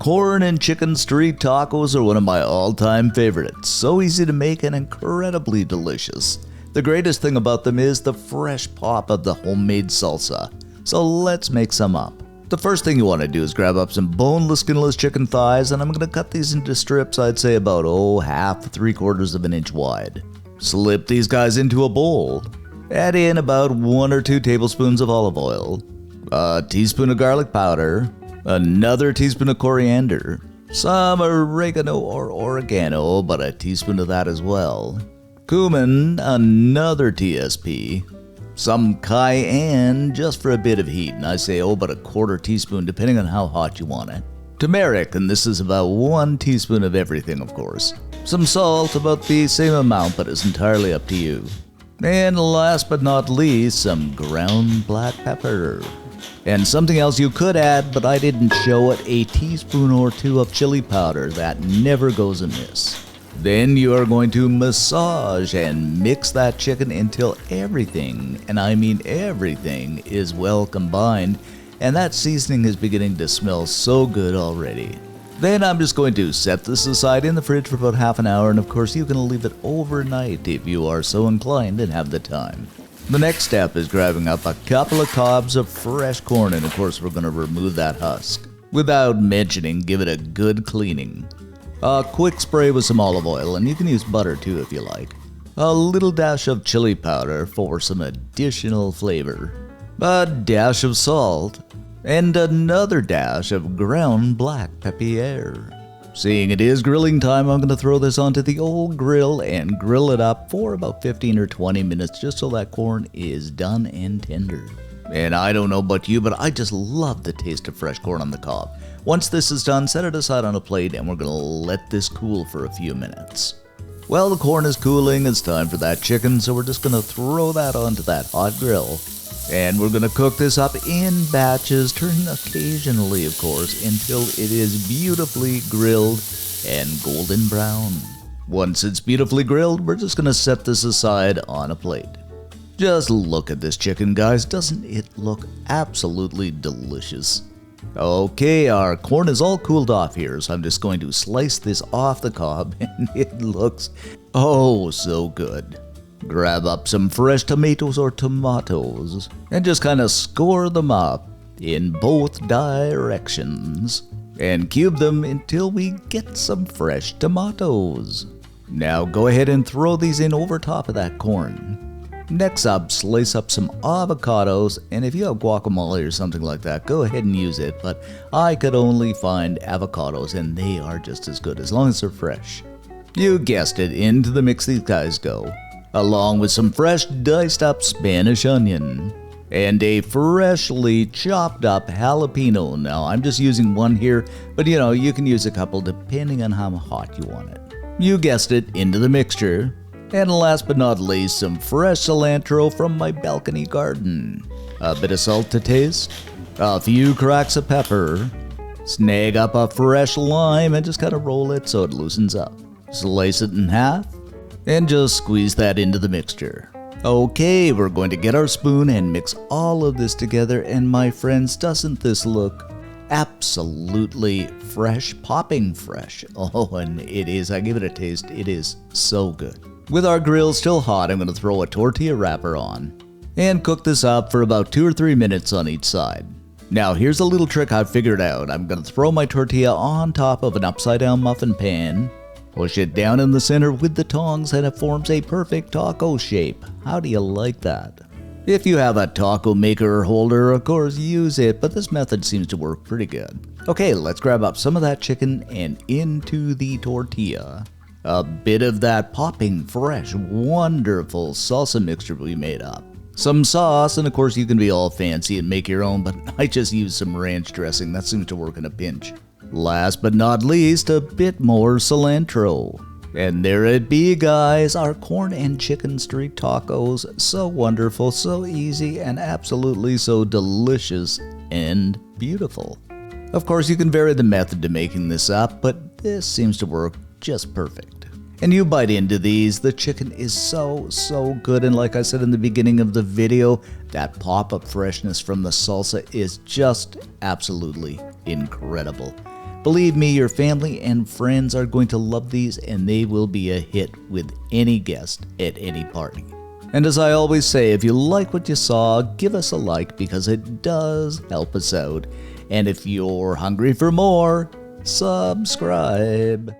Corn and chicken street tacos are one of my all-time favorites. So easy to make and incredibly delicious. The greatest thing about them is the fresh pop of the homemade salsa. So let's make some up. The first thing you want to do is grab up some boneless, skinless chicken thighs, and I'm going to cut these into strips I'd say about half to 3/4 of an inch wide. Slip these guys into a bowl. Add in about 1 or 2 tablespoons of olive oil, a teaspoon of garlic powder, another teaspoon of coriander, some oregano or oregano, but a teaspoon of that as well, cumin, another TSP, some cayenne just for a bit of heat, and I say about a 1/4 teaspoon depending on how hot you want it, turmeric, and this is about 1 teaspoon of everything of course, some salt, about the same amount but it's entirely up to you, and last but not least some ground black pepper. And something else you could add, but I didn't show it, a teaspoon or 2 of chili powder. That never goes amiss. Then you are going to massage and mix that chicken until everything, and I mean everything, is well combined, and that seasoning is beginning to smell so good already. Then I'm just going to set this aside in the fridge for about half an hour, and of course you can leave it overnight if you are so inclined and have the time. The next step is grabbing up a couple of cobs of fresh corn, and of course we're going to remove that husk. Without mentioning, give it a good cleaning. A quick spray with some olive oil, and you can use butter too if you like. A little dash of chili powder for some additional flavor. A dash of salt, and another dash of ground black pepper. Seeing it is grilling time, I'm going to throw this onto the old grill and grill it up for about 15 or 20 minutes just so that corn is done and tender. And I don't know about you, but I just love the taste of fresh corn on the cob. Once this is done, set it aside on a plate and we're going to let this cool for a few minutes. Well, the corn is cooling, it's time for that chicken, so we're just going to throw that onto that hot grill. And we're going to cook this up in batches, turning occasionally, of course, until it is beautifully grilled and golden brown. Once it's beautifully grilled, we're just going to set this aside on a plate. Just look at this chicken, guys. Doesn't it look absolutely delicious? Okay, our corn is all cooled off here, so I'm just going to slice this off the cob, and it looks oh so good. Grab up some fresh tomatoes or tomatoes and just kind of score them up in both directions and cube them until we get some fresh tomatoes. Now go ahead and throw these in over top of that corn. Next up, slice up some avocados, and if you have guacamole or something like that, go ahead and use it, but I could only find avocados and they are just as good as long as they're fresh. You guessed it, into the mix these guys go, along with some fresh diced up Spanish onion and a freshly chopped up jalapeno. Now I'm just using one here, but you can use a couple depending on how hot you want it. You guessed it, into the mixture. And last but not least, some fresh cilantro from my balcony garden. A bit of salt to taste, a few cracks of pepper, snag up a fresh lime and just kind of roll it so it loosens up. Slice it in half and just squeeze that into the mixture. Okay, we're going to get our spoon and mix all of this together, and my friends, doesn't this look absolutely fresh, popping fresh? Oh, and it is. I give it a taste. It is so good. With our grill still hot, I'm going to throw a tortilla wrapper on and cook this up for about 2 or 3 minutes on each side. Now here's a little trick I've figured out. I'm going to throw my tortilla on top of an upside down muffin pan, push it down in the center with the tongs, and it forms a perfect taco shape. How do you like that? If you have a taco maker or holder, of course use it, but this method seems to work pretty good. Okay, let's grab up some of that chicken and into the tortilla. A bit of that popping, fresh, wonderful salsa mixture we made up. Some sauce, and of course you can be all fancy and make your own, but I just used some ranch dressing. That seems to work in a pinch. Last but not least, a bit more cilantro. And there it be, guys, our corn and chicken street tacos. So wonderful, so easy, and absolutely so delicious and beautiful. Of course, you can vary the method to making this up, but this seems to work just perfect. And you bite into these, the chicken is so good, and like I said in the beginning of the video, that pop of freshness from the salsa is just absolutely incredible. Believe me, your family and friends are going to love these, and they will be a hit with any guest at any party. And as I always say, if you like what you saw, give us a like because it does help us out. And if you're hungry for more, subscribe.